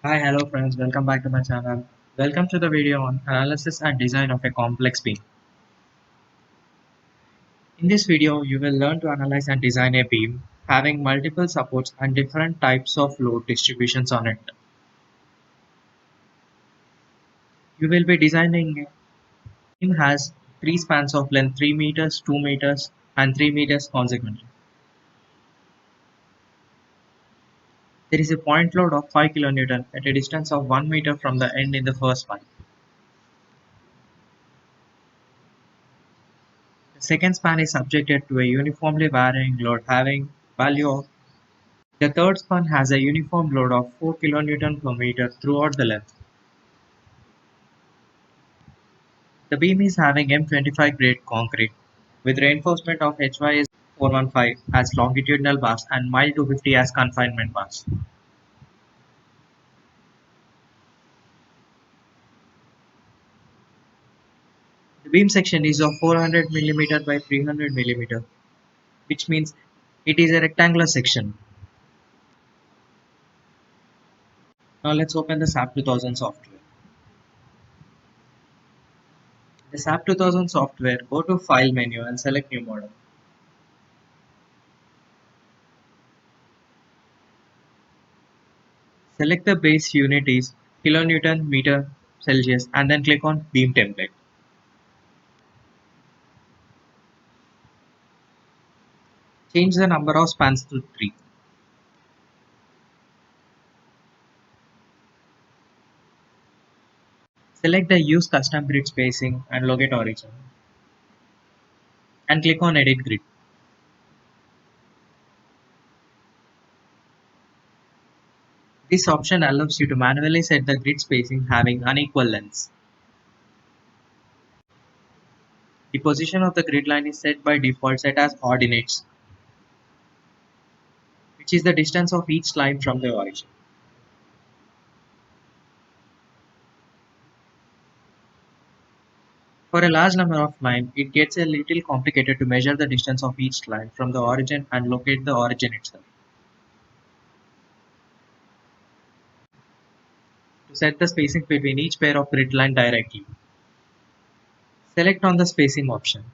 Hi, hello friends, welcome back to my channel. Welcome to the video on analysis and design of a complex beam. In this video, you will learn to analyze and design a beam having multiple supports and different types of load distributions on it. You will be designing a beam has three spans of length 3 meters, 2 meters and 3 meters consequently. There is a point load of 5 kN at a distance of 1 meter from the end in the first span. The second span is subjected to a uniformly varying load having value of. The third span has a uniform load of 4 kN per meter throughout the length. The beam is having M25 grade concrete with reinforcement of HYS 415 as longitudinal bars and mile 250 as confinement bars. The beam section is of 400 mm by 300 mm, which means it is a rectangular section. Now let's open the SAP 2000 software. The SAP 2000 software, go to File menu and select New Model. Select the base unit is kilonewton meter Celsius and then click on Beam Template. Change the number of spans to 3. Select the Use Custom Grid Spacing and locate origin and click on Edit Grid. This option allows you to manually set the grid spacing having unequal lengths. The position of the grid line is set by default set as ordinates, which is the distance of each line from the origin. For a large number of lines, it gets a little complicated to measure the distance of each line from the origin and locate the origin itself. To set the spacing between each pair of grid line directly, select on the spacing option.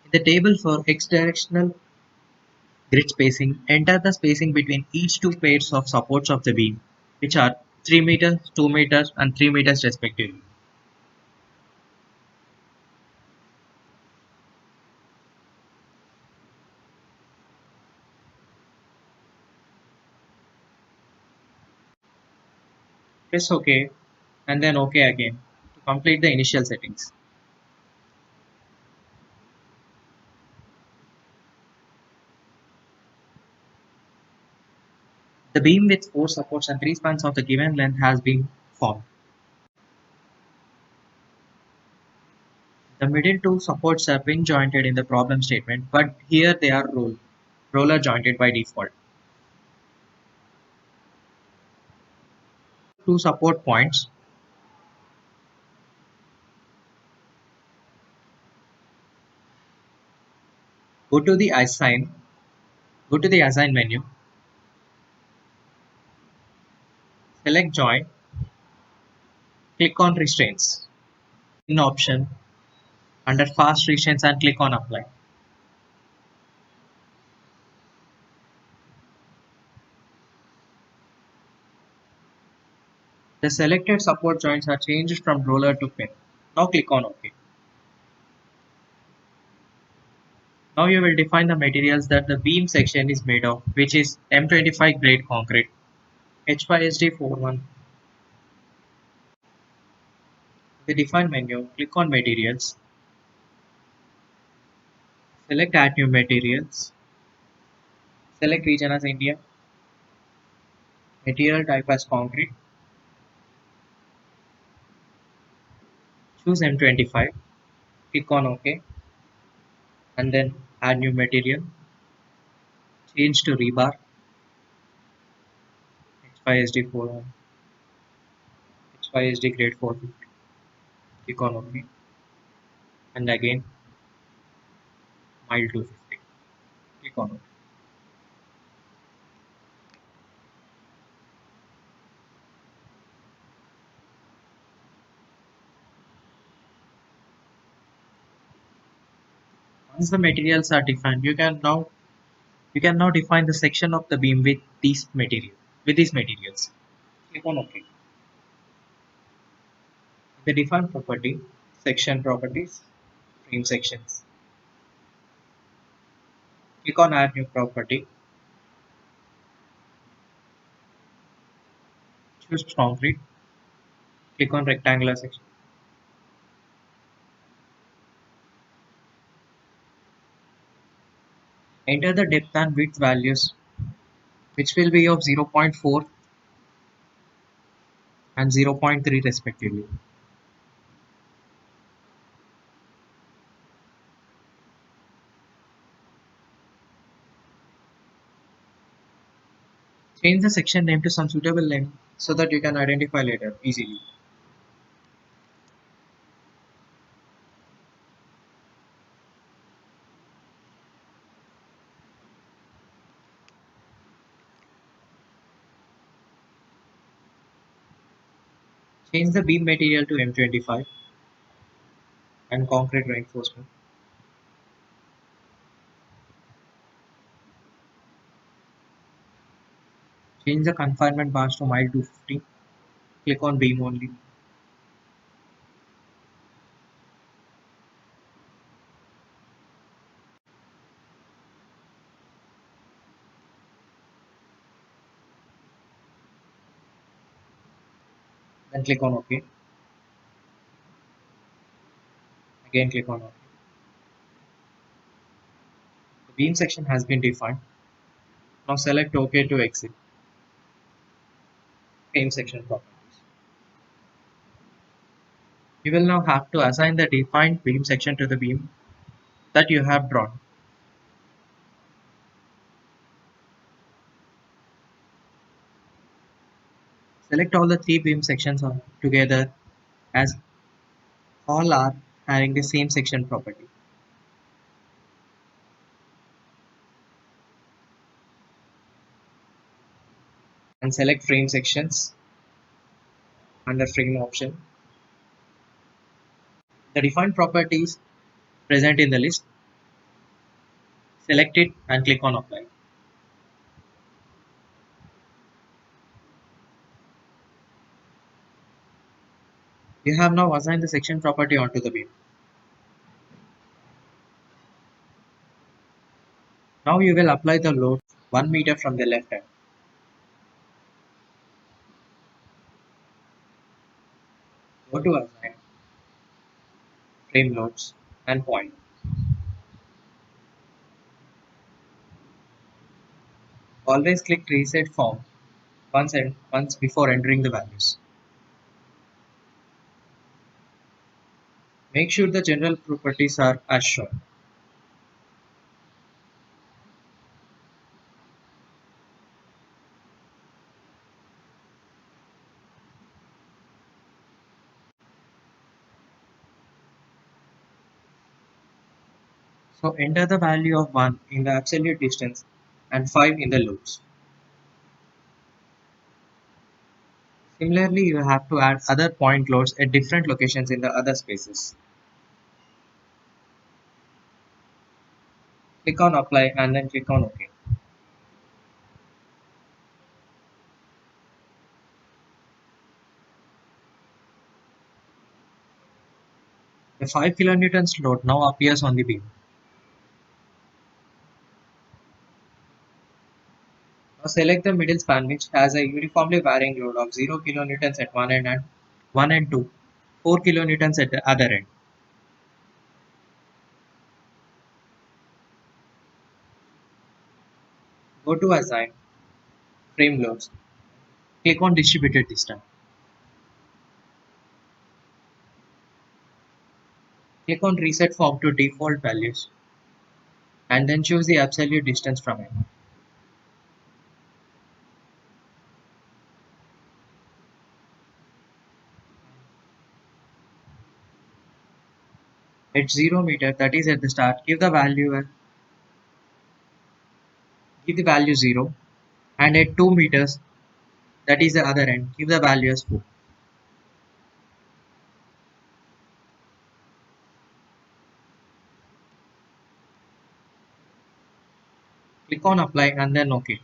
In the table for x directional grid spacing, enter the spacing between each two pairs of supports of the beam, which are 3 meters, 2 meters and 3 meters respectively. Press OK and then OK again to complete the initial settings. The beam with 4 supports and 3 spans of the given length has been formed. The middle two supports are pin jointed in the problem statement, but here they are roller jointed by default. Two support points. Go to the assign menu. Select join. Click on restraints. In option under fast restraints and click on apply. The selected support joints are changed from roller to pin. Now click on OK. Now you will define the materials that the beam section is made of, which is M25 grade concrete, H5SD41. The define menu, click on materials, select add new materials, select region as India, material type as concrete, choose M25, click on OK, and then add new material, change to rebar, H5SD41, H5SD grade 450, click on OK, and again mile 250. Click on it. Once the materials are defined, you can now define the section of the beam with these materials. Click on OK. The define property, section properties, frame sections. Click on add new property. Choose concrete. Click on rectangular section. Enter the depth and width values, which will be of 0.4 and 0.3 respectively. Change the section name to some suitable name so that you can identify later easily. Change the beam material to M25 and concrete reinforcement. Change the confinement bars to mile 250. Click on beam only. Then click on OK. Again click on OK. The beam section has been defined. Now select OK to exit. Beam section properties. You will now have to assign the defined beam section to the beam that you have drawn. Select all the three beam sections together as all are having the same section property. And select frame sections under frame option. The defined properties present in the list, select it and click on apply. You have now assigned the section property onto the beam. Now you will apply the load 1 meter from the left end. Go to assign, frame loads and point. Always click reset form once before entering the values. Make sure the general properties are as shown. So enter the value of 1 in the absolute distance and 5 in the loads. Similarly, you have to add other point loads at different locations in the other spaces. Click on apply and then click on OK. The 5 kilonewtons load now appears on the beam. Now select the middle span which has a uniformly varying load of 0 kilonewtons at one end and 1 and 2, 4 kilonewtons at the other end. Go to assign, frame loads, click on distributed this time. Click on reset form to default values and then choose the absolute distance from it. At 0 meter, that is at the start, give the value give the value 0, and at 2 meters, that is the other end, give the value as 4. Click on apply and then OK.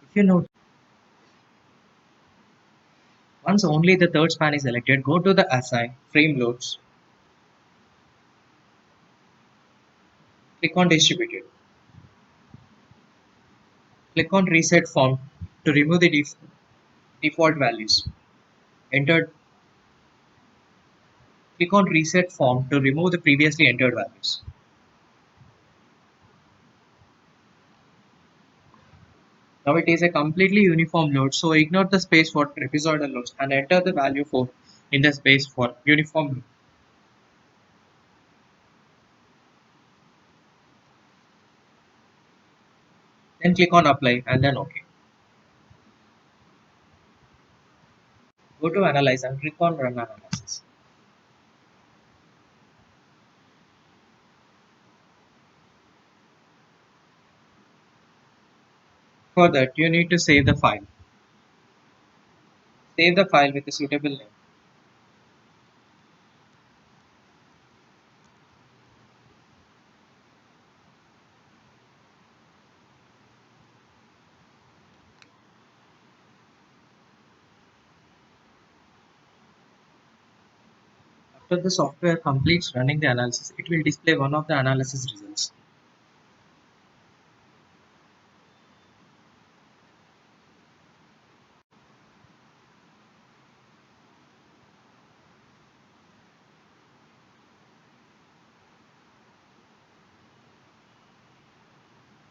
If you note, once only the third span is selected, go to the assign frame loads, click on distributed, click on reset form to remove the default values. Entered. Click on reset form to remove the previously entered values. Now it is a completely uniform load, so ignore the space for trapezoidal loads and enter the value 4 in the space for uniform load. Then click on apply and then OK. Go to analyze and click on run analysis. For that, you need to save the file. Save the file with a suitable name. After the software completes running the analysis, it will display one of the analysis results.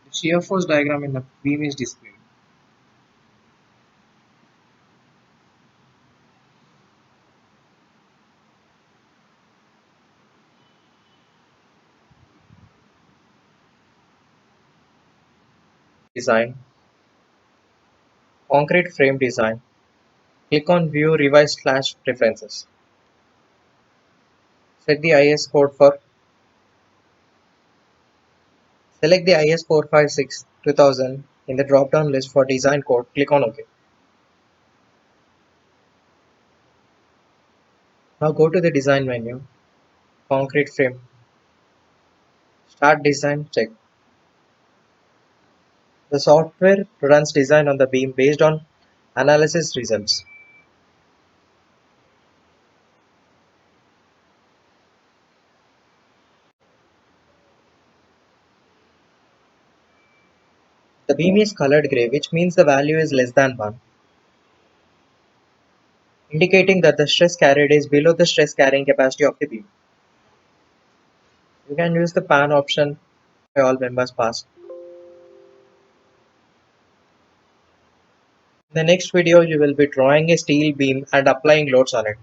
The shear force diagram in the beam is displayed. Design, concrete frame design. Click on view revise slash preferences. Set the IS code for Select the IS456-2000 in the drop-down list for design code. Click on OK. Now go to the design menu, concrete frame, start design check. The software runs design on the beam based on analysis results. The beam is colored gray, which means the value is less than 1, indicating that the stress carried is below the stress carrying capacity of the beam. You can use the pan option by all members pass. In the next video, you will be drawing a steel beam and applying loads on it.